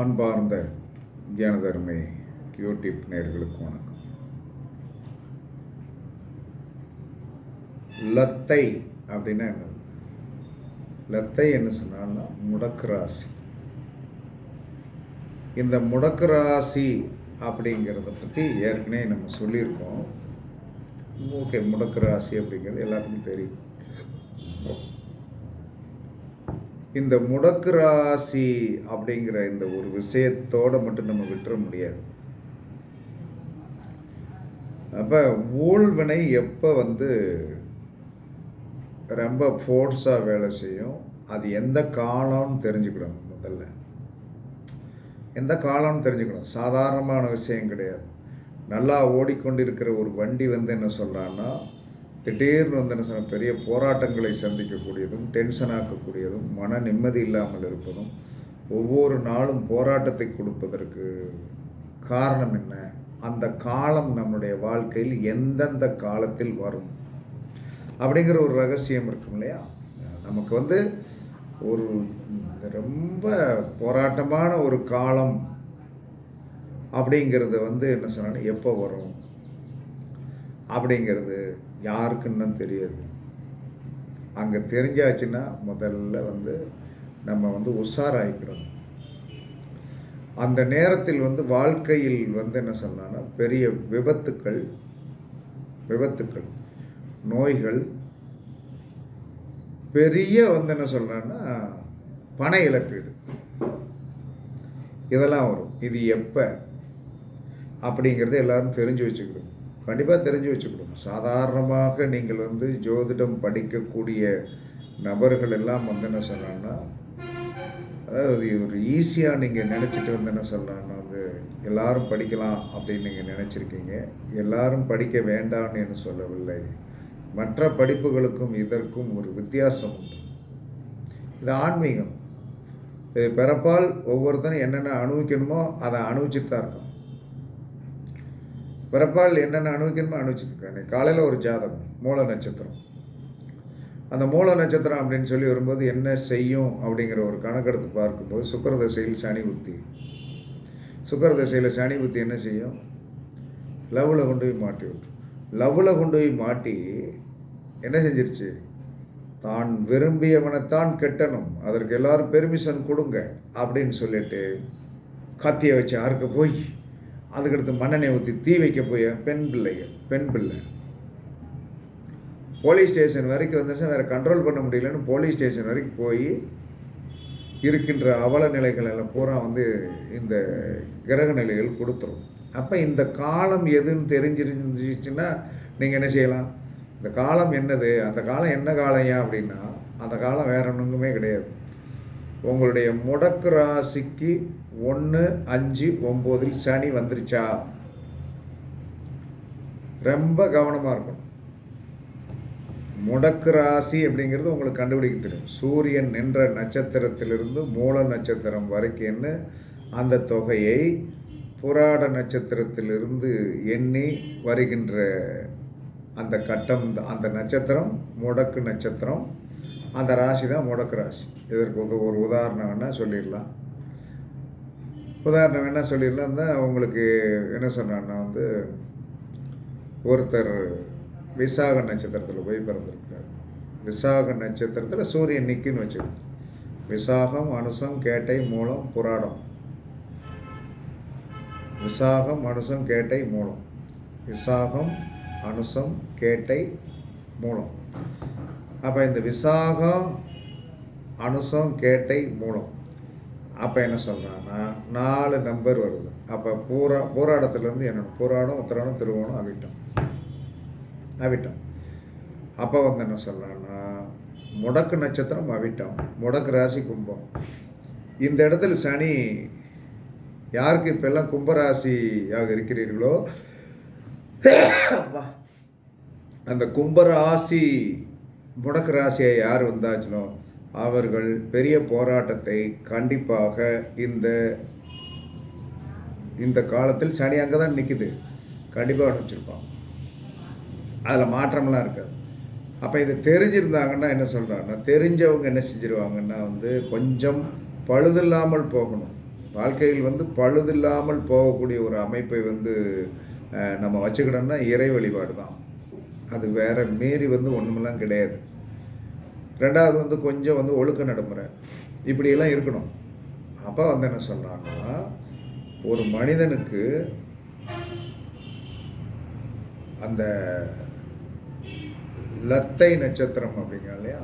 அன்பார்ந்த ஞானதர்மை யூடியூப் நேயர்களுக்கு வணக்கம். லத்தை அப்படின்னா என்னது? லத்தை என்ன சொன்னான்னா முடக்கு ராசி. இந்த முடக்கு ராசி அப்படிங்கிறத பற்றி ஏற்கனவே நம்ம சொல்லியிருக்கோம். ஓகே, முடக்கு ராசி அப்படிங்கிறது எல்லாத்துக்கும் தெரியும். இந்த முடக்கு ராசி அப்படிங்கிற இந்த ஒரு விஷயத்தோடு மட்டும் நம்ம விட்டுற முடியாது. அப்போ ஊழ்வினை எப்போ ரொம்ப ஃபோர்ஸாக வேலை செய்யும், அது எந்த காலம்னு தெரிஞ்சுக்கணும். முதல்ல எந்த காலம்னு தெரிஞ்சுக்கணும். சாதாரணமான விஷயம் கிடையாது. நல்லா ஓடிக்கொண்டிருக்கிற ஒரு வண்டி என்ன சொல்கிறான்னா, திடீர்னு என்ன சொன்ன பெரிய போராட்டங்களை சந்திக்கக்கூடியதும், டென்ஷன் ஆக்கக்கூடியதும், மன நிம்மதி இல்லாமல் இருப்பதும், ஒவ்வொரு நாளும் போராட்டத்தை கொடுப்பதற்கு காரணம் என்ன? அந்த காலம் நம்முடைய வாழ்க்கையில் எந்தெந்த காலத்தில் வரும் அப்படிங்கிற ஒரு ரகசியம் இருக்கும் இல்லையா? நமக்கு ஒரு ரொம்ப போராட்டமான ஒரு காலம் அப்படிங்கிறது என்ன சொன்னா எப்போ வரும் அப்படிங்கிறது யாருக்குன்னு தெரியாது. அங்கே தெரிஞ்சாச்சுன்னா முதல்ல நம்ம உஷாராயிக்கணும். அந்த நேரத்தில் வாழ்க்கையில் என்ன சொன்னா பெரிய விபத்துக்கள், நோய்கள், பெரிய என்ன சொல்றான்னா பண இழப்பீடு, இதெல்லாம் வரும். இது எப்போ அப்படிங்கிறத எல்லாரும் தெரிஞ்சு வச்சுக்கணும். கண்டிப்பாக தெரிஞ்சு வச்சுக்கணும். சாதாரணமாக நீங்கள் ஜோதிடம் படிக்கக்கூடிய நபர்கள் எல்லாம் என்ன சொல்கிறாங்கன்னா, அதாவது ஒரு ஈஸியாக நீங்கள் நினச்சிட்டு என்ன சொல்கிறாங்கன்னா எல்லாரும் படிக்கலாம் அப்படின்னு நீங்கள் நினச்சிருக்கீங்க. எல்லாரும் படிக்க வேண்டாம்னு என்ன சொல்லவில்லை. மற்ற படிப்புகளுக்கும் இதற்கும் ஒரு வித்தியாசம் உண்டு. இது ஆன்மீகம். இது பிறப்பால் ஒவ்வொருத்தரும் என்னென்ன அனுபவிக்கணுமோ அதை அனுபவிச்சுட்டு தான் இருக்கும். பிறப்பால் என்னென்ன அனுபவிக்கணுமோ அனுபவிச்சுருக்காங்க. காலையில் ஒரு ஜாதகம், மூல நட்சத்திரம். அந்த மூல நட்சத்திரம் அப்படின்னு சொல்லி வரும்போது என்ன செய்யும் அப்படிங்கிற ஒரு கணக்கெடுத்து பார்க்கும்போது, சுக்கிரதசையில் சனி புத்தி. சுக்கிரதசையில் சனி புத்தி என்ன செய்யும்? லவ்வில் கொண்டு போய் மாட்டி விட்டுரும். லவ்வில் கொண்டு போய் மாட்டி என்ன செஞ்சிருச்சு? தான் விரும்பியவனைத்தான் கெட்டணும், அதற்கு எல்லாரும் பெர்மிஷன் கொடுங்க அப்படின்னு சொல்லிட்டு கத்தியை வச்சு அறுக்க போய், அதுக்கடுத்து மண்ணெண்ணெய் ஊற்றி தீ வைக்க போய் பெண் பிள்ளை போலீஸ் ஸ்டேஷன் வரைக்கும் வந்துச்சு. வேறு கண்ட்ரோல் பண்ண முடியலன்னு போலீஸ் ஸ்டேஷன் வரைக்கும் போய் இருக்கின்ற அவல நிலைகள் எல்லாம் பூரா இந்த கிரக நிலைகள் கொடுத்துரும். அப்போ இந்த காலம் எதுன்னு தெரிஞ்சிருந்துச்சுன்னா நீங்கள் என்ன செய்யலாம்? இந்த காலம் என்னது, அந்த காலம் என்ன காலம் அப்படின்னா, அந்த காலம் வேற ஒன்றுமே கிடையாது. உங்களுடைய முடக்கு ராசிக்கு 1, 5, 9 சனி வந்துருச்சா? ரொம்ப கவனமாக இருக்கணும். முடக்கு ராசி அப்படிங்கிறது உங்களுக்கு கண்டுபிடிக்க தெரியும். சூரியன் நின்ற நட்சத்திரத்திலிருந்து மூல நட்சத்திரம் வரைக்கும்னு அந்த தொகையை புராட நட்சத்திரத்திலிருந்து எண்ணி வருகின்ற அந்த கட்டம், அந்த நட்சத்திரம் முடக்கு நட்சத்திரம். அந்த ராசி தான் முடக்கு ராசி. இதற்கு ஒரு உதாரணம் வேணால் சொல்லிடலாம். உங்களுக்கு என்ன சொன்னான்னா ஒருத்தர் விசாக நட்சத்திரத்தில் போய் பிறந்திருக்கிறார். விசாக நட்சத்திரத்தில் சூரியன் நிற்குன்னு வச்சுக்கோங்க. விசாகம், அனுசம், கேட்டை, மூலம், புராடம். விசாகம், அனுசம், கேட்டை, மூலம். விசாகம், அனுசம், கேட்டை, மூலம். அப்போ இந்த விசாகம், அனுசம், கேட்டை, மூலம். அப்போ என்ன சொல்கிறாங்கன்னா 4 நம்பர் வருது. அப்போ பூராடத்துலேருந்து என்னென்ன பூராடம், உத்திராடம், திருவோணம், அவிட்டம். அப்போ என்ன சொல்கிறான்னா முடக்கு நட்சத்திரம் அவிட்டம், முடக்கு ராசி கும்பம். இந்த இடத்துல சனி யாருக்கு இப்போல்லாம் கும்பராசியாக இருக்கிறீர்களோ அந்த கும்பராசி முடக்கு ராசியை யார் வந்தாச்சுனோ அவர்கள் பெரிய போராட்டத்தை கண்டிப்பாக இந்த காலத்தில் சனி அங்கே தான் நிற்குது, கண்டிப்பாக அனுப்பிச்சிருப்பான். அதில் மாற்றம்லாம் இருக்காது. அப்போ இது தெரிஞ்சிருந்தாங்கன்னா என்ன சொல்கிறாங்கன்னா, தெரிஞ்சவங்க என்ன செஞ்சிருவாங்கன்னா கொஞ்சம் பழுதில்லாமல் போகணும். வாழ்க்கையில் வந்து பழுதில்லாமல் போகக்கூடிய ஒரு அமைப்பை வந்து நம்ம வச்சுக்கிட்டோம்னா இறை வழிபாடு தான். அது வேறு மீறி வந்து ஒன்றுமெல்லாம் கிடையாது. ரெண்டாவது வந்து கொஞ்சம் வந்து ஒழுக்க நடைமுறை இப்படியெல்லாம் இருக்கணும். அப்போ வந்து என்ன சொல்கிறாங்கன்னா, ஒரு மனிதனுக்கு அந்த லத்தை நட்சத்திரம் அப்படிங்க இல்லையா,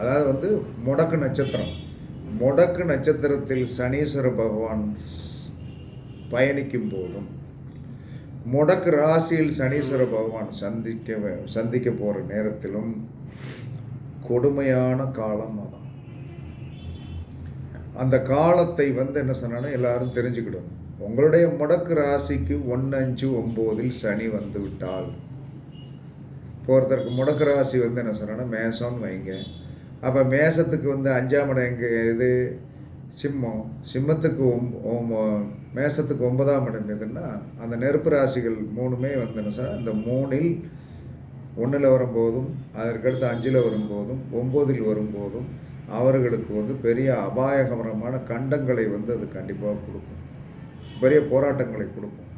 அதாவது வந்து முடக்கு நட்சத்திரம். முடக்கு நட்சத்திரத்தில் சனீஸ்வர பகவான் பயணிக்கும் போதும், முடக்கு ராசியில் சனீஸ்வர பகவான் சந்திக்க போகிற நேரத்திலும் கொடுமையான காலம் அதான். அந்த காலத்தை வந்து என்ன சொன்னாலும் எல்லாரும் தெரிஞ்சுக்கிடும். உங்களுடைய முடக்கு ராசிக்கு 1, 5, 9 சனி வந்து விட்டால், ஒருத்தருக்கு முடக்கு ராசி வந்து என்ன சொன்னா மேசம்னு வைங்க. அப்போ மேசத்துக்கு வந்து 5ஆம் இடம் எங்கே இது சிம்மம், சிம்மத்துக்கு மேசத்துக்கு 9ஆம் இடம் எதுன்னா அந்த நெருப்பு ராசிகள் 3மே வந்து என்ன சொன்னால் இந்த 3ல் 1ல் வரும்போதும், அதற்கடுத்து 5ல் வரும்போதும், 9ல் வரும்போதும் அவர்களுக்கு வந்து பெரிய அபாயகரமான கண்டங்களை வந்து அது கண்டிப்பாக கொடுக்கும், பெரிய போராட்டங்களை கொடுக்கும்.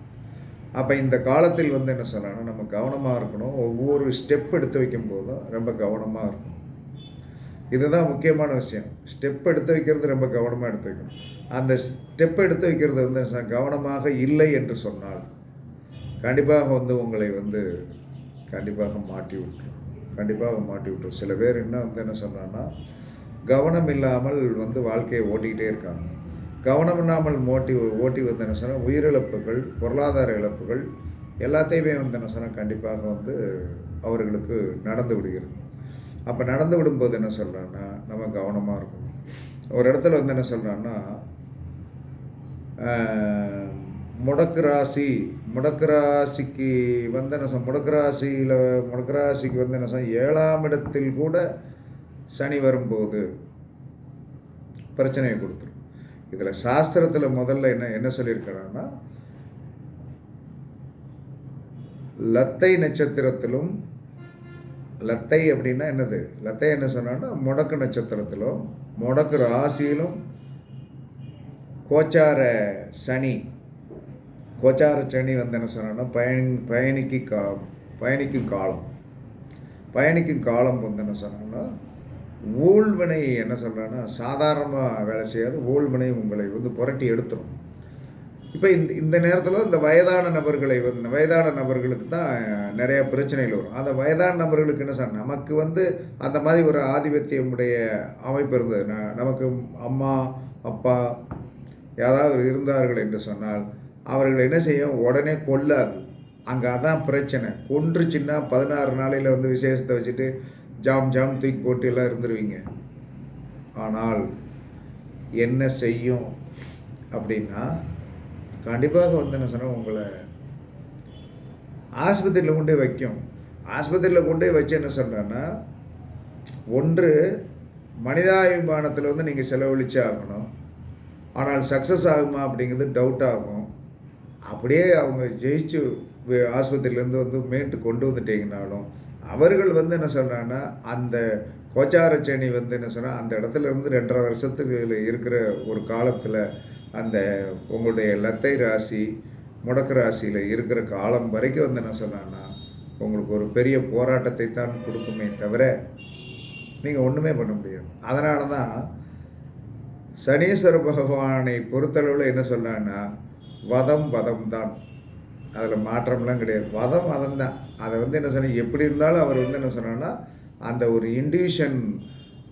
அப்போ இந்த காலத்தில் வந்து என்ன சொன்னாங்கன்னா நம்ம கவனமாக இருக்கணும். ஒவ்வொரு ஸ்டெப் எடுத்து வைக்கும் போதும் ரொம்ப கவனமாக இருக்கணும். இதுதான் முக்கியமான விஷயம். ஸ்டெப் எடுத்து வைக்கிறது ரொம்ப கவனமாக எடுத்து வைக்கணும். அந்த ஸ்டெப் எடுத்து வைக்கிறது வந்து கவனமாக இல்லை என்று சொன்னால் கண்டிப்பாக வந்து உங்களை வந்து கண்டிப்பாக மாட்டி விட்டுரும். சில பேர் இன்னும் வந்து என்ன சொன்னான்னா கவனம் இல்லாமல் வந்து வாழ்க்கையை ஓட்டிக்கிட்டே இருக்காங்க. கவனம் இல்லாமல் ஓட்டி வந்து என்ன சொன்னால் உயிரிழப்புகள், பொருளாதார இழப்புகள் எல்லாத்தையுமே வந்து என்ன சொன்னால் கண்டிப்பாக வந்து அவர்களுக்கு நடந்து விடுகிறது. அப்போ நடந்து விடும்போது என்ன சொல்கிறான்னா நம்ம கவனமாக இருக்கணும். ஒரு இடத்துல வந்து என்ன சொல்கிறான்னா முடக்கு ராசிக்கு வந்து என்ன முடக்கு ராசிக்கு வந்து என்ன சொன்னால் 7ஆம் இடத்தில் கூட சனி வரும்போது பிரச்சனையை கொடுத்துரும். இதில் சாஸ்திரத்தில் முதல்ல என்ன சொல்லியிருக்கிறான்னா லத்தை நட்சத்திரத்திலும், லத்தை அப்படின்னா என்னது, லத்தை என்ன சொன்னான்னா முடக்கு நட்சத்திரத்திலும் முடக்கு ராசியிலும் கோச்சார சனி வந்து என்ன சொன்னான்னா பயணிக்கும் காலம் வந்து என்ன சொன்னான்னா ஊழ்வினை என்ன சொல்கிறான்னா சாதாரணமாக வேலை செய்யாது. ஊழ்வினை உங்களை வந்து புரட்டி எடுத்துரும். இப்போ இந்த நேரத்தில் இந்த வயதான நபர்களுக்கு தான் நிறையா பிரச்சனைகள் வரும். அந்த வயதான நபர்களுக்கு என்ன சார், நமக்கு வந்து அந்த மாதிரி ஒரு ஆதிபத்தியமுடைய அமைப்பு இருந்தது, நமக்கு அம்மா அப்பா யாராவது இருந்தார்கள் என்று சொன்னால் அவர்கள் என்ன செய்யும், உடனே கொல்லாது. அங்கே அதான் பிரச்சனை. கொன்றுச்சுன்னா 16 நாளையில் வந்து விசேஷத்தை வச்சுட்டு ஜாம் தூக்கி போட்டு எல்லாம் இருந்துருவீங்க. ஆனால் என்ன செய்யும் அப்படின்னா கண்டிப்பாக வந்து என்ன சொன்னால் உங்களை ஆஸ்பத்திரியில் கொண்டே வைக்கும். ஆஸ்பத்திரியில் கொண்டே வச்சு என்ன சொல்கிறேன்னா, ஒன்று மனிதாபிமானத்தில் வந்து நீங்கள் செலவழிச்சே ஆகணும். ஆனால் சக்ஸஸ் ஆகுமா அப்படிங்கிறது டவுட் ஆகும். அப்படியே அவங்க ஜெயிச்சு ஆஸ்பத்திரியிலேருந்து வந்து மீட்டு கொண்டு வந்துட்டீங்கனாலும் அவர்கள் வந்து என்ன சொல்கிறாங்கன்னா அந்த கோச்சாரச்சனி வந்து என்ன சொன்னால் அந்த இடத்துல இருந்து 2.5 வருஷத்துக்கு இருக்கிற ஒரு காலத்தில் அந்த உங்களுடைய லத்தை ராசி முடக்கு ராசியில் இருக்கிற காலம் வரைக்கும் வந்து என்ன சொன்னான்னா உங்களுக்கு ஒரு பெரிய போராட்டத்தை தான் கொடுக்குமே தவிர நீங்கள் ஒன்றுமே பண்ண முடியாது. அதனால தான் சனீஸ்வர பகவானை பொறுத்தளவில் என்ன சொன்னான்னா வதம் தான், அதில் மாற்றம்லாம் கிடையாது. வதம் தான். அதை வந்து என்ன சொன்னால் எப்படி இருந்தாலும் அவர் வந்து என்ன சொன்னான்னா அந்த ஒரு இன்டிவிஷன்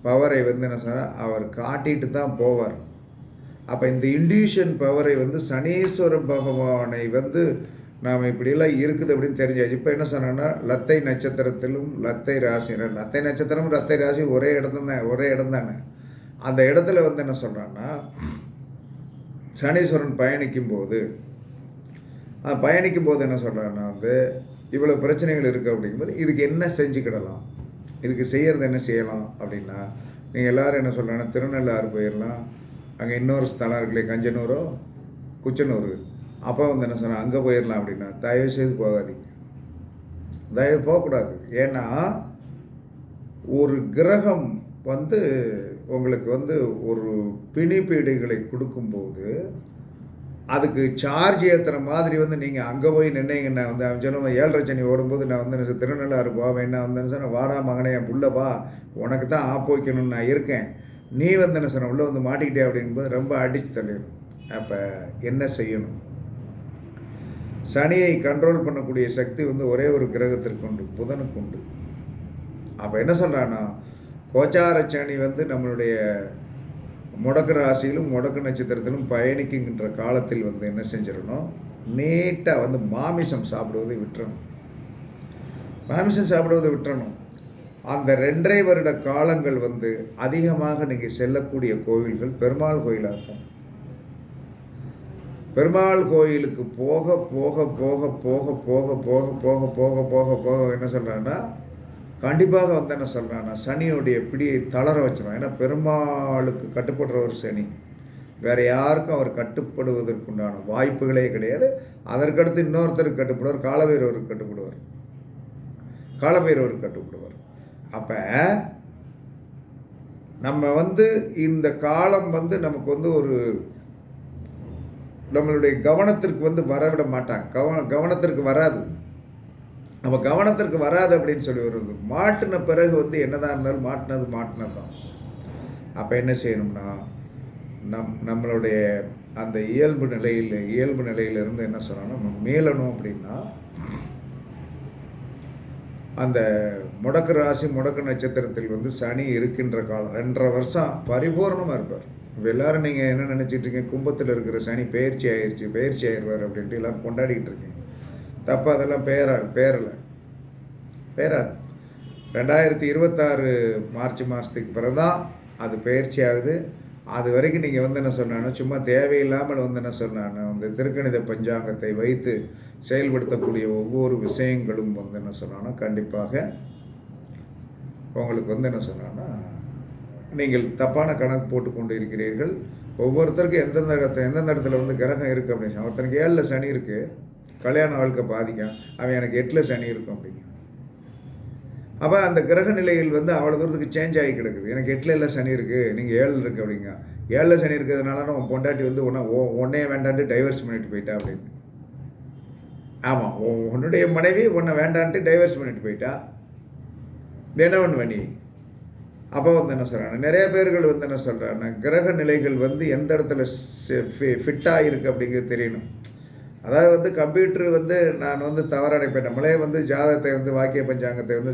பவரை வந்து என்ன சொன்னால் அவர் காட்டிட்டு தான் போவார். அப்போ இந்த இன்டிவிஷன் பவரை வந்து சனீஸ்வர பகவானை வந்து நாம் இப்படியெல்லாம் இருக்குது அப்படின்னு தெரிஞ்சாச்சு. இப்போ என்ன சொன்னோன்னா லத்தை நட்சத்திரத்திலும் லத்தை நட்சத்திரமும் லத்தை ராசி ஒரே இடம் தானே. அந்த இடத்துல வந்து என்ன சொல்கிறான்னா சனீஸ்வரன் பயணிக்கும் போது என்ன சொல்கிறான்னா வந்து இவ்வளோ பிரச்சனைகள் இருக்குது அப்படிங்கும்போது இதுக்கு என்ன செஞ்சுக்கிடலாம், இதுக்கு செய்கிறது என்ன செய்யலாம் அப்படின்னா நீங்கள் எல்லோரும் என்ன சொல்கிறாங்கன்னா திருநள்ளாறு போயிடலாம். அங்கே இன்னொரு ஸ்தலம் இருக்குல்லையே கஞ்சனூரோ குச்சனூர், அப்போ வந்து என்ன சொன்னால் அங்கே போயிடலாம் அப்படின்னா தயவு செய்து போகாதீங்க. போகக்கூடாது. ஏன்னா ஒரு கிரகம் வந்து உங்களுக்கு வந்து ஒரு பிணிப்பீடுகளை கொடுக்கும்போது அதுக்கு சார்ஜ் ஏற்றுற மாதிரி வந்து நீங்கள் அங்கே போய் நின்னீங்கன்னா வந்து அவன் சொல்லுவான் 7:30 சனி ஓடும்போது நான் வந்து திருநள்ளாறு போவேன் என்ன வந்தேன்னு சொன்னால் வாடா மகனே என் புள்ளப்பா உனக்கு தான் ஆப் வைக்கணும்னு நான் இருக்கேன் நீ வந்து என்ன சொன்ன உள்ளே வந்து மாட்டிக்கிட்டே அப்படிங்கும்போது ரொம்ப அடித்து தள்ளிடும். அப்போ என்ன செய்யணும்? சனியை கண்ட்ரோல் பண்ணக்கூடிய சக்தி வந்து ஒரே ஒரு கிரகத்திற்கு உண்டு, புதனுக்கு உண்டு. அப்போ என்ன சொல்கிறான்னா கோச்சார சனி வந்து நம்மளுடைய முடக்கு ராசியிலும் முடக்கு நட்சத்திரத்திலும் பயணிக்குங்கின்ற காலத்தில் வந்து என்ன செஞ்சிடணும், நீட்டாக வந்து மாமிசம் சாப்பிடுவதை விட்டுறணும். மாமிசம் சாப்பிடுவதை விட்டுறணும். அந்த 2.5 வருட காலங்கள் வந்து அதிகமாக நீங்கள் செல்லக்கூடிய கோவில்கள் பெருமாள் கோயிலாக இருக்கும். பெருமாள் கோயிலுக்கு போக போக போக போக போக போக போக போக போக போக என்ன சொல்கிறான்னா கண்டிப்பாக வந்து என்ன சொல்கிறான்னா சனியுடைய பிடியை தளர வச்சிடும். ஏன்னா பெருமாளுக்கு கட்டுப்படுற ஒரு சனி, வேறு யாருக்கும் அவர் கட்டுப்படுவதற்குண்டான வாய்ப்புகளே கிடையாது. அதற்கடுத்து இன்னொருத்தருக்கு கட்டுப்படுவார், காலபைரவருக்கு கட்டுப்படுவார், காலபைரவருக்கு கட்டுப்படுவார். அப்போ நம்ம வந்து இந்த காலம் வந்து நமக்கு வந்து ஒரு நம்மளுடைய கவனத்திற்கு வந்து வரவிட மாட்டாங்க, கவனத்திற்கு வராது. நம்ம கவனத்திற்கு வராது அப்படின்னு சொல்லி வருது. மாட்டின பிறகு வந்து என்னதான் இருந்தாலும் மாட்டினது தான். அப்போ என்ன செய்யணும்னா நம்மளுடைய அந்த இயல்பு நிலையிலிருந்து என்ன சொல்லணும், நம்ம மீளணும் அப்படின்னா அந்த முடக்கு ராசி முடக்கு நட்சத்திரத்தில் வந்து சனி இருக்கின்ற காலம் 2.5 வருஷம் பரிபூர்ணமாக இருப்பார். இப்போ எல்லோரும் நீங்கள் என்ன நினச்சிட்ருக்கீங்க, கும்பத்தில் இருக்கிற சனி பயிற்சி ஆயிடுவார் அப்படின்ட்டு எல்லோரும் கொண்டாடிக்கிட்டு இருக்கீங்க. தப்பு, அதெல்லாம் பேராது. 2026 மார்ச் மாதத்துக்கு பிறகு தான் அது பயிற்சி ஆகுது. அது வரைக்கும் நீங்கள் வந்து என்ன சொன்னானோ சும்மா தேவையில்லாமல் வந்து என்ன சொன்னானோ வந்து திருக்கணித பஞ்சாங்கத்தை வைத்து செயல்படுத்தக்கூடிய ஒவ்வொரு விஷயங்களும் வந்து என்ன சொன்னானோ கண்டிப்பாக உங்களுக்கு வந்து என்ன சொன்னான்னா நீங்கள் தப்பான கணக்கு போட்டு கொண்டு இருக்கிறீர்கள். ஒவ்வொருத்தருக்கும் எந்தெந்த இடத்துல வந்து கிரகம் இருக்குது அப்படின்னு. ஒருத்தனுக்கு 7ல் சனி இருக்குது, கல்யாண வாழ்க்கை பாதிக்கும். அவன் எனக்கு 8ல் சனி இருக்கும் அப்படிங்க. அப்போ அந்த கிரக நிலையில் வந்து அவ்வளோ தூரத்துக்கு சேஞ்ச் ஆகி கிடக்குது. எனக்கு 8ல் சனி இருக்குது, நீங்கள் 7ல் இருக்குது அப்படிங்க. 7ல் சனி இருக்கிறதுனால உன் பொண்டாட்டி வந்து உன்னையே வேண்டான்ட்டு டைவர்ஸ் பண்ணிட்டு போயிட்டா அப்படின்னு. ஆமாம், உன்னுடைய மனைவி உன்னை வேண்டான்ட்டு டைவர்ஸ் பண்ணிட்டு போயிட்டா, என்ன ஒன்று வண்டி. அப்போ வந்து என்ன சொல்கிறாங்க, நிறைய பேர்கள் வந்து என்ன சொல்கிறாங்க, கிரக நிலைகள் வந்து எந்த இடத்துல ஃபிட்டாக இருக்குது அப்படிங்கிறது தெரியணும். அதாவது வந்து கம்ப்யூட்டர் வந்து நான் வந்து தவறடைப்பேன். நம்மளே வந்து ஜாதகத்தை வந்து வாக்கிய பஞ்சாங்கத்தை வந்து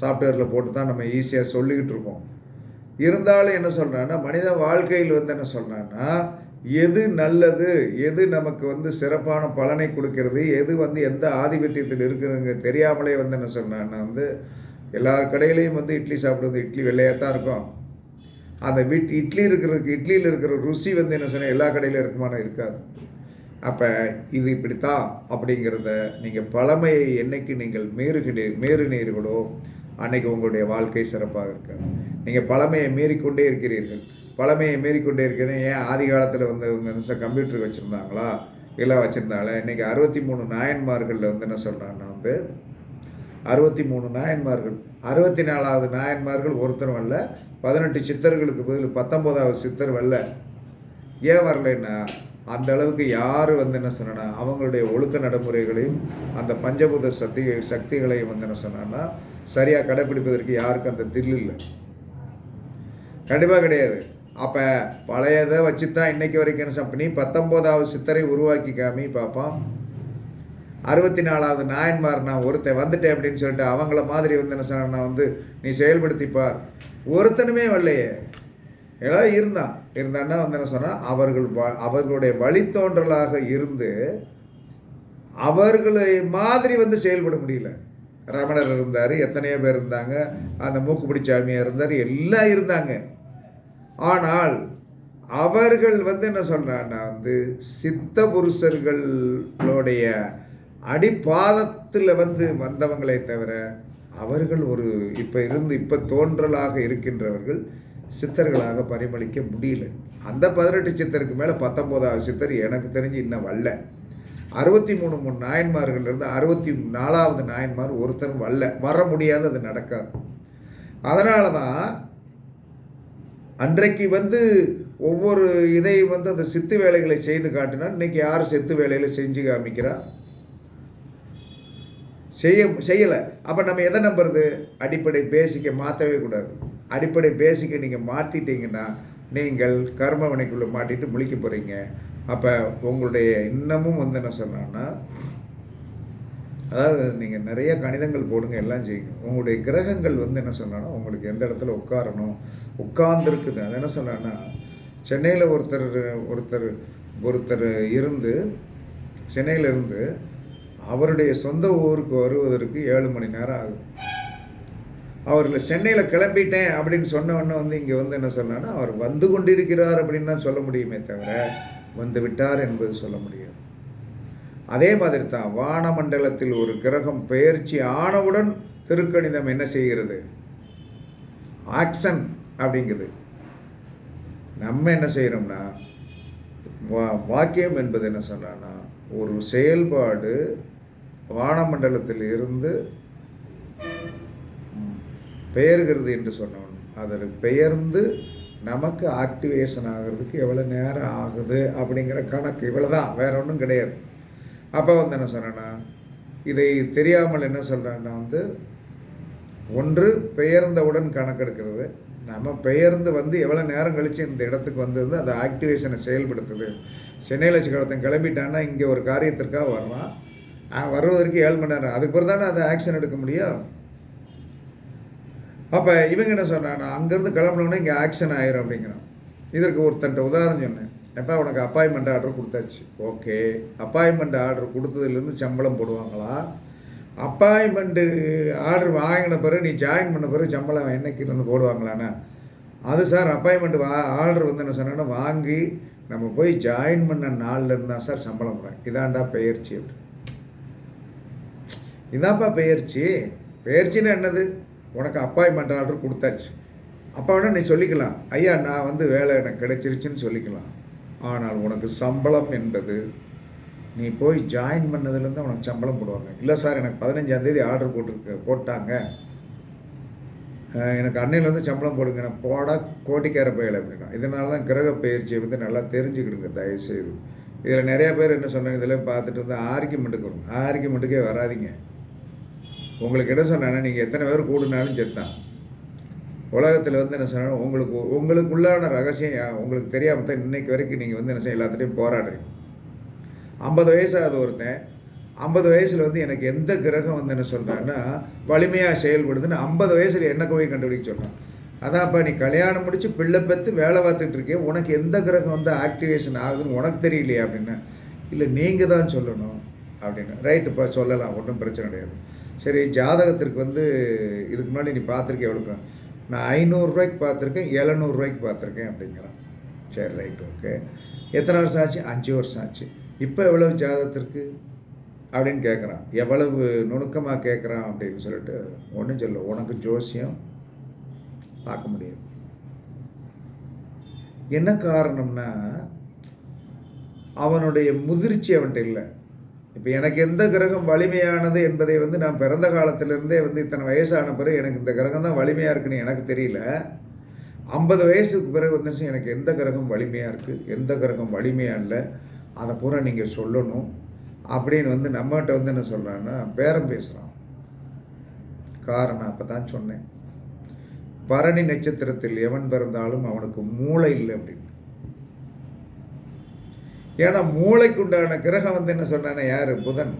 சாஃப்ட்வேரில் போட்டு தான் நம்ம ஈஸியாக சொல்லிக்கிட்டு இருக்கோம். இருந்தாலும் என்ன சொல்கிறான்னா மனித வாழ்க்கையில் வந்து என்ன சொல்கிறான்னா எது நல்லது, எது நமக்கு வந்து சிறப்பான பலனை கொடுக்கறது, எது வந்து எந்த ஆதிபத்தியத்தில் இருக்குதுங்க தெரியாமலே வந்து என்ன சொன்னான்னா வந்து எல்லார் கடையிலையும் வந்து இட்லி சாப்பிடுறது, இட்லி வெள்ளையாக தான் இருக்கும். அந்த இட்லியில் இருக்கிற ருசி வந்து என்ன சொன்னால் எல்லா கடையிலும் இருக்குமானா இருக்காது. அப்போ இது இப்படித்தான் அப்படிங்கிறத நீங்கள் பழமையை என்னைக்கு நீங்கள் மீறினீர்களோ அன்னைக்கு உங்களுடைய வாழ்க்கை சிறப்பாக இருக்காது. நீங்கள் பழமையை மீறிக்கொண்டே இருக்கிறீர்கள். ஏன் ஆதி காலத்தில் வந்து கம்ப்யூட்டர் வச்சுருந்தாங்களா, எல்லாம் வச்சுருந்தாங்களே. இன்றைக்கி 63 நாயன்மார்களில் வந்து என்ன சொல்கிறாங்கன்னா வந்து 63 நாயன்மார்கள், 64வது நாயன்மார்கள் ஒருத்தர் வரல, 18 சித்தர்களுக்கு பதில் 19வது சித்தர் வரல. ஏன் வரலைன்னா அந்த அளவுக்கு யார் வந்து என்ன சொன்னா அவங்களுடைய ஒழுக்க நடைமுறைகளையும் அந்த பஞ்சபூத சக்திகளையும் வந்து என்ன சொன்னா சரியாக கடைப்பிடிப்பதற்கு யாருக்கும் அந்த தில் இல்லை, கண்டிப்பாக கிடையாது. அப்போ பழையதை வச்சு தான் இன்னைக்கு வரைக்கும் என்ன பண்ணி 19வது சித்தரை உருவாக்கி காமி பார்ப்பான். 64வது நாயன்மார் நான் ஒருத்தன் வந்துட்டேன் அப்படின்னு சொல்லிட்டு அவங்கள மாதிரி வந்து என்ன சொன்னா வந்து நீ செயல்படுத்திப்பார். ஒருத்தனுமே வரலையே. ஏதாவது இருந்தான்னா வந்து என்ன சொன்னால் அவர்களுடைய வழித்தோன்றலாக இருந்து அவர்களை மாதிரி வந்து செயல்பட முடியல. ரமணர் இருந்தார், எத்தனையோ பேர் இருந்தாங்க, அந்த மூக்குப்பிடிச்சாமியார் இருந்தார், எல்லாம் இருந்தாங்க. ஆனால் அவர்கள் வந்து என்ன சொல்கிறாங்கன்னா வந்து சித்த புருஷர்களுடைய அடிப்பாதத்தில் வந்து வந்தவங்களே தவிர அவர்கள் ஒரு இப்போ தோன்றலாக இருக்கின்றவர்கள் சித்தர்களாக பரிமளிக்க முடியல. அந்த 18 சித்தருக்கு மேலே 19வது சித்தர் எனக்கு தெரிஞ்சு இன்னும் வரல. 63 நாயன்மார்கள்லேருந்து 64வது நாயன்மார் ஒருத்தர் வர முடியாது, அது நடக்காது. அதனால தான் அன்றைக்கு வந்து ஒவ்வொரு இதை வந்து அந்த சித்து வேலைகளை செய்து காட்டினா, இன்னைக்கு யார் சித்து வேலைகளை செஞ்சு காமிக்கிறா? செய்யலை. அப்போ நம்ம எதை நம்புறது? அடிப்படை பேசிக்கை மாற்றவே கூடாது. அடிப்படை பேசிக்கை நீங்கள் மாற்றிட்டீங்கன்னா நீங்கள் கர்ம வினைக்குள்ளே மாட்டிட்டு முழிக்க போகிறீங்க. அப்போ உங்களுடைய இன்னமும் வந்து என்ன சொன்னான்னா, அதாவது நீங்கள் நிறைய கணிதங்கள் போடுங்க, எல்லாம் செய்யுங்க. உங்களுடைய கிரகங்கள் வந்து என்ன சொன்னான்னா, உங்களுக்கு எந்த இடத்துல உட்காரணும், உட்கார்ந்துருக்குது. அது என்ன சொன்னான்னா, சென்னையில் ஒருத்தர் இருந்து சென்னையில் இருந்து அவருடைய சொந்த ஊருக்கு வருவதற்கு 7 மணி நேரம் ஆகுது. அவரில் சென்னையில் கிளம்பிட்டேன் அப்படின்னு சொன்னவொன்னே வந்து இங்கே வந்து என்ன சொன்னான்னா, அவர் வந்து கொண்டிருக்கிறார் அப்படின்னு தான் சொல்ல முடியுமே தவிர வந்து விட்டார் என்பது சொல்ல முடியாது. அதே மாதிரி தான் வானமண்டலத்தில் ஒரு கிரகம் பெயர்ச்சி ஆனவுடன் திருக்கணிதம் என்ன செய்கிறது? ஆக்ஷன் அப்படிங்குது. நம்ம என்ன செய்கிறோம்னா, வாக்கியம் என்பது என்ன சொன்னான்னா, ஒரு செயல்பாடு வானமண்டலத்தில் இருந்து பெயர்கிறது என்று சொன்னோம். அதில் பெயர்ந்து நமக்கு ஆக்டிவேஷன் ஆகிறதுக்கு எவ்வளோ நேரம் ஆகுது அப்படிங்கிற கணக்கு இவ்வளோதான், வேற ஒன்றும் கிடையாது. அப்போ வந்து என்ன சொன்னேன்னா, இதை தெரியாமல் என்ன சொல்கிறேன்னா வந்து, ஒன்று பெயர்ந்தவுடன் கணக்கெடுக்கிறது. நம்ம பெயர்ந்து வந்து எவ்வளோ நேரம் கழித்து இந்த இடத்துக்கு வந்தது, அந்த ஆக்டிவேஷனை செயல்படுத்துது. சென்னையில் ஒருத்தன் கிளம்பிட்டான்னா இங்கே ஒரு காரியத்திற்காக வரலாம், வருவதற்கு 7 மணி நேரம், அதுக்கு பிறகு தானே அதை ஆக்ஷன் எடுக்க முடியும். அப்போ இவங்க என்ன சொன்னான்னா, அங்கேருந்து கிளம்பினோன்னே இங்கே ஆக்ஷன் ஆயிரும் அப்படிங்கிறான். இதற்கு ஒருத்தன்ட்ட உதாரணம் சொன்னேன். எப்போ உனக்கு அப்பாயின்மெண்ட் ஆர்டர் கொடுத்தாச்சு, ஓகே, அப்பாயின்மெண்ட் ஆர்டர் கொடுத்ததுலேருந்து சம்பளம் போடுவாங்களா? அப்பாயின்மெண்ட்டு ஆர்டர் வாங்கின பிறகு நீ ஜாயின் பண்ண பிறகு சம்பளம் என்னைக்குலேருந்து போடுவாங்களாண்ணா? அது சார் அப்பாயின்மெண்ட் ஆர்டர் வந்து என்ன சொன்னாங்கன்னா, வாங்கி நம்ம போய் ஜாயின் பண்ண நாளில் இருந்தால் சார் சம்பளம் போடுறேன். இதாண்டா பெயர்ச்சி. அப்படி இதான்ப்பா பெயர்ச்சி. பெயர்ச்சின்னா என்னது? உனக்கு அப்பாயின்மெண்ட் ஆர்டர் கொடுத்தாச்சு. அப்போ வேணால் நீ சொல்லிக்கலாம், ஐயா நான் வந்து வேலை எனக்கு கிடைச்சிருச்சுன்னு சொல்லிக்கலாம். ஆனால் உனக்கு சம்பளம் என்பது நீ போய் ஜாயின் பண்ணதுலேருந்து உனக்கு சம்பளம் போடுவாங்க. இல்லை சார் எனக்கு 15ஆம் தேதி ஆர்டர் போட்டாங்க, எனக்கு அன்னையிலேருந்து சம்பளம் போடுங்க, நான் போட கோட்டிக்கார பயில அப்படின்னா. இதனால தான் கிரக பயிற்சியை வந்து நல்லா தெரிஞ்சுக்கிடுங்க தயவுசெய்து. இதில் நிறையா பேர் என்ன சொன்னாங்க, இதில் பார்த்துட்டு வந்து ஆர்கியூமெண்ட்டுக்கே வராதிங்க. உங்களுக்கு என்ன சொன்னாங்கன்னா, நீங்கள் எத்தனை பேர் கூடுனாலும் செத்தான். உலகத்தில் வந்து என்ன சொன்னாலும் உங்களுக்குள்ளான ரகசியம் உங்களுக்கு தெரியாமல் தான் இன்றைக்கு வரைக்கும் நீங்கள் வந்து என்ன செய்ய எல்லாத்துலேயும் போராடுறீங்க. 50 வயசாவது ஒருத்தன் 50 வயசில் வந்து எனக்கு எந்த கிரகம் வந்து என்ன சொல்கிறான்னா வலிமையாக செயல்படுதுன்னு 50 வயசில் என்ன போய் கண்டுபிடிக்க சொல்கிறான். அதான்ப்பா நீ கல்யாணம் முடித்து பிள்ளை பெற்று வேலை பார்த்துட்டு இருக்கேன், உனக்கு எந்த கிரகம் வந்து ஆக்டிவேஷன் ஆகுதுன்னு உனக்கு தெரியலையே அப்படின்னா, இல்லை நீங்கள் தான் சொல்லணும் அப்படின்னு. ரைட்டுப்பா சொல்லலாம், ஒன்றும் பிரச்சனை கிடையாது. சரி, ஜாதகத்திற்கு வந்து இதுக்கு முன்னாடி நீ பார்த்துருக்கேன் எவ்வளோக்கா? நான் 500 ரூபாய்க்கு பார்த்துருக்கேன், 700 ரூபாய்க்கு பார்த்துருக்கேன் அப்படிங்கிறான். சரி ரைட், ஓகே. எத்தனை வருஷம் ஆச்சு? 5 வருஷம் ஆச்சு. இப்போ எவ்வளவு ஜாதகத்திற்கு அப்படின்னு கேட்குறான். எவ்வளவு நுணுக்கமாக கேட்குறான் அப்படின்னு சொல்லிட்டு ஒன்றும் சொல்ல, உனக்கு ஜோசியம் பார்க்க முடியாது. என்ன காரணம்னா அவனுடைய முதிர்ச்சி அவன்கிட்ட இல்லை. இப்போ எனக்கு எந்த கிரகம் வலிமையானது என்பதை வந்து நான் பிறந்த காலத்திலேருந்தே வந்து இத்தனை வயசான பிறகு எனக்கு இந்த கிரகம் தான் வலிமையாக இருக்குன்னு எனக்கு தெரியல. 50 வயசுக்கு பிறகு வந்து எனக்கு எந்த கிரகம் வலிமையாக இருக்குது, எந்த கிரகம் வலிமையாக இல்லை, அதை பூரா நீங்கள் சொல்லணும் அப்படின்னு வந்து நம்மகிட்ட வந்து என்ன சொல்கிறான்னா பேரம் பேசுகிறான். காரணம் அப்போ தான் சொன்னேன், பரணி நட்சத்திரத்தில் எவன் பிறந்தாலும் அவனுக்கு மூளை இல்லை அப்படின்னு. ஏன்னா மூளைக்கு உண்டான கிரகம் வந்து என்ன சொன்னானே யார்? புதன்.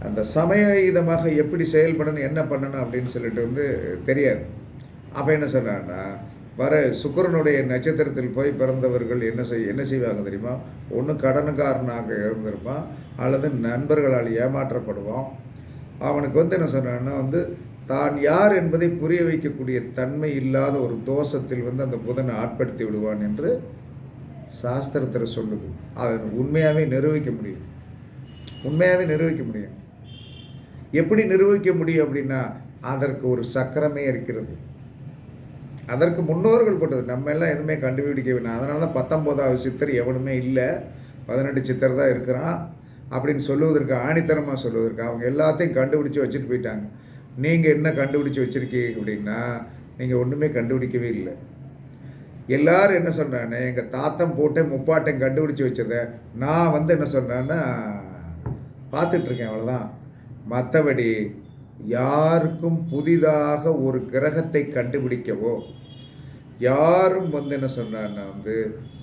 அந்த சமயமாக எப்படி செயல்படணும், என்ன பண்ணணும் அப்படின்னு சொல்லிட்டு வந்து தெரியாது. அப்போ என்ன சொன்னான்னா, வர சுக்கிரனுடைய நட்சத்திரத்தில் போய் பிறந்தவர்கள் என்ன செய்வாங்க தெரியுமா? ஒன்று கடனுக்காரனாக இருந்திருப்பான், அல்லது நண்பர்களால் ஏமாற்றப்படுவான். அவனுக்கு வந்து என்ன சொன்னான்னா வந்து தான் யார் என்பதை புரிய வைக்கக்கூடிய தன்மை இல்லாத ஒரு தோஷத்தில் வந்து அந்த புதனை ஆட்படுத்தி விடுவான் என்று சாஸ்திரத்தில் சொல்லுது. அதை உண்மையாகவே நிரூபிக்க முடியும். எப்படி நிரூபிக்க முடியும் அப்படின்னா, அதற்கு ஒரு சக்கரமே இருக்கிறது. அதற்கு முன்னோர்கள் போட்டது, நம்ம எல்லாம் எதுவுமே கண்டுபிடிக்க வேண்டாம். அதனால தான் 19வது சித்தர் எவனுமே இல்லை, 18 சித்தர் தான் இருக்கிறான் அப்படின்னு சொல்லுவதற்கு, ஆணித்தரமாக சொல்லுவதற்கு அவங்க எல்லாத்தையும் கண்டுபிடிச்சி வச்சுட்டு போயிட்டாங்க. நீங்கள் என்ன கண்டுபிடிச்சி வச்சுருக்கீங்க அப்படின்னா, நீங்கள் ஒன்றுமே கண்டுபிடிக்கவே இல்லை. எல்லாரும் என்ன சொன்னானே, எங்கள் தாத்தன் போட்டு முப்பாட்டன் கண்டுபிடிச்சி வச்சதை நான் வந்து என்ன சொன்னேன்னா பார்த்துட்ருக்கேன், அவ்வளோதான். மற்றபடி யாருக்கும் புதிதாக ஒரு கிரகத்தை கண்டுபிடிக்கவோ, யாரும் வந்து என்ன சொன்னான்னா வந்து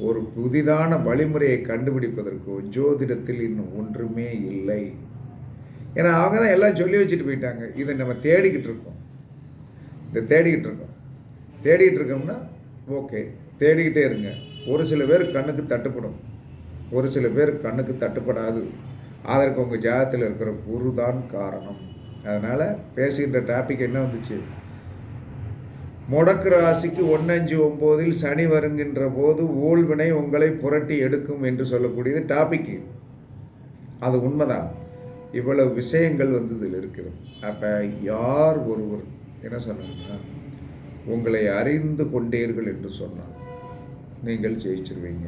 ஒரு புதிதான வழிமுறையை கண்டுபிடிப்பதற்கோ ஜோதிடத்தில் இன்னும் ஒன்றுமே இல்லை. ஏன்னா அவங்க தான் எல்லாம் சொல்லி வச்சுட்டு போயிட்டாங்க. இதை நம்ம தேடிக்கிட்டு இருக்கோம். தேடிக்கிட்டு இருக்கோம்னா ஓகே, தேடிக்கிட்டே இருங்க. ஒரு சில பேர் கண்ணுக்கு தட்டுப்படும், ஒரு சில பேர் கண்ணுக்கு தட்டுப்படாது. அதற்கு உங்கள் ஜாதகத்தில் இருக்கிற குரு தான் காரணம். அதனால் பேசுகின்ற டாபிக் என்ன வந்துச்சு, முடக்கு ராசிக்கு 1-5-9 சனி வருகின்ற போது ஊழ்வினை உங்களை புரட்டி எடுக்கும் என்று சொல்லக்கூடியது டாபிக். அது உண்மைதான். இவ்வளவு விஷயங்கள் வந்து இதில் இருக்கிறது. அப்போ யார் ஒருவர் என்ன சொன்னாங்கன்னா, உங்களை அறிந்து கொண்டீர்கள் என்று சொன்னார் நீங்கள் ஜெயிச்சிருவீங்க.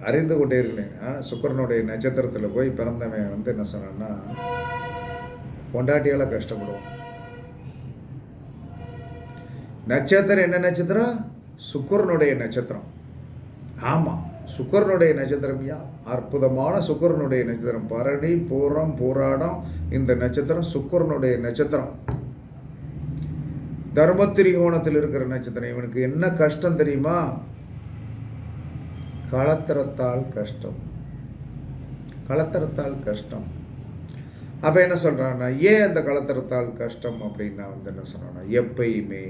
அறிந்து கொண்டீர்களே. சுக்கிரனுடைய நட்சத்திரத்தில் போய் பிறந்தவன் வந்து என்ன சொன்னான்னா, பொண்டாட்டியால் கஷ்டப்படுவோம். நட்சத்திரம் என்ன நட்சத்திரம்? சுக்கிரனுடைய நட்சத்திரம். ஆமாம், சுக்கிரனுடைய நட்சத்திரம். அற்புதமான சுக்கிரனுடைய நட்சத்திரம். பரணி, பூரம், பூராடம், இந்த நட்சத்திரம் சுக்கிரனுடைய நட்சத்திரம். தர்மத்திரிகோணத்தில் இருக்கிற நட்சத்திரம். இவனுக்கு என்ன கஷ்டம் தெரியுமா? களத்திரத்தால் கஷ்டம். அப்போ என்ன சொல்கிறான்னா, ஏன் அந்த களத்திரத்தால் கஷ்டம் அப்படின்னா வந்து என்ன சொல்கிறான்னா, எப்பயுமே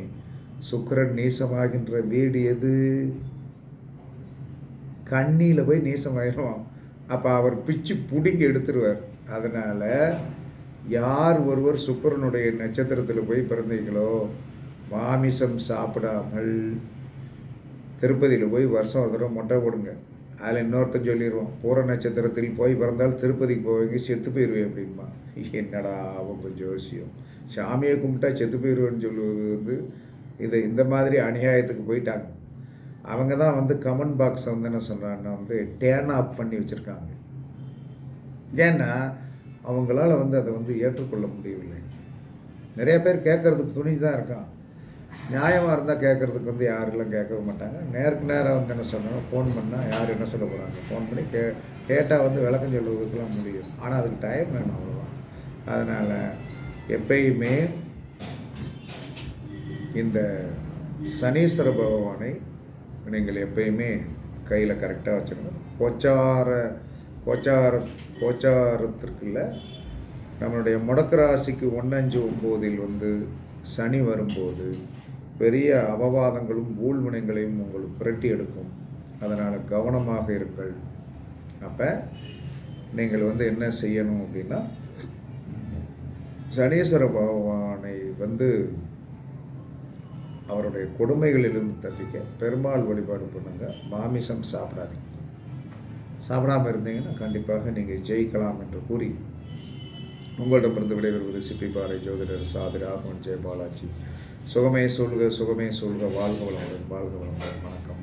சுக்கிரன் நீசமாகின்ற வீடு எது? கண்ணியில் போய் நீசமாயிரும். அப்போ அவர் பிச்சு பிடிங்கி எடுத்துருவார். அதனால் யார் ஒருவர் சுக்கிரனுடைய நட்சத்திரத்தில் போய் பிறந்தீங்களோ, மாமிசம் சாப்பிடாமல் திருப்பதியில் போய் வருஷம் ஒரு தடவை மொட்டை போடுங்க. அதில் இன்னொருத்தன் சொல்லிடுவோம், பூர நட்சத்திரத்தில் போய் பிறந்தால் திருப்பதிக்கு போவீங்க, செத்து போயிடுவேன் அப்படின்பா. என்னடா அவங்க ஜோசியம், சாமியை கும்பிட்டா செத்து போயிடுவேன்னு சொல்லுவது வந்து இது இந்த மாதிரி அநியாயத்துக்கு போயிட்டாங்க. அவங்க தான் வந்து கமெண்ட் பாக்ஸை வந்து என்ன சொல்கிறாங்கன்னா வந்து டேர்ன் ஆஃப் பண்ணி வச்சுருக்காங்க. ஏன்னா அவங்களால வந்து அதை வந்து ஏற்றுக்கொள்ள முடியவில்லை. நிறைய பேர் கேட்குறதுக்கு துணி தான் இருக்கான். நியாயமாக இருந்தால் கேட்குறதுக்கு வந்து யாரெல்லாம் கேட்கவே மாட்டாங்க. நேருக்கு நேராக வந்து என்ன சொன்னாங்க, ஃபோன் பண்ணால் யார் என்ன சொல்ல போகிறாங்க, ஃபோன் பண்ணி கேட்டால் வந்து விளக்கம் சொல்லுவதுக்கெல்லாம் முடியும். ஆனால் அதுக்கு டைம் வேணும், அவ்வளோதான். அதனால் எப்பயுமே இந்த சனீஸ்வர பகவானை நீங்கள் எப்பயுமே கையில் கரெக்டாக வச்சுக்கணும். கோச்சாரத்திற்குள்ள நம்மளுடைய முடக்கு ராசிக்கு 1-5-9 வந்து சனி வரும்போது பெரிய அபவாதங்களும் ஊழ்வினைகளையும் உங்களுக்கு புரட்டி எடுக்கும். அதனால் கவனமாக இருங்கள். அப்போ நீங்கள் வந்து என்ன செய்யணும் அப்படின்னா, சனீஸ்வர பகவானை வந்து அவருடைய கொடுமைகளிலிருந்து தப்பிக்க பெருமாள் வழிபாடு பண்ணுங்க. மாமிசம் சாப்பிடாதீங்க. சாப்பிடாமல் இருந்தீங்கன்னா கண்டிப்பாக நீங்கள் ஜெயிக்கலாம் என்று கூறி உங்களிடமிருந்து விடைபெறுவது சிப்பிப்பாறை ஜோதிடர் சாதி ராகவன் ஜெயபாலாஜி. சுகமே சொல்க, சுகமே சொல்க. வாழ்க வளமுடன், வாழ்க வளமுடன். வணக்கம்.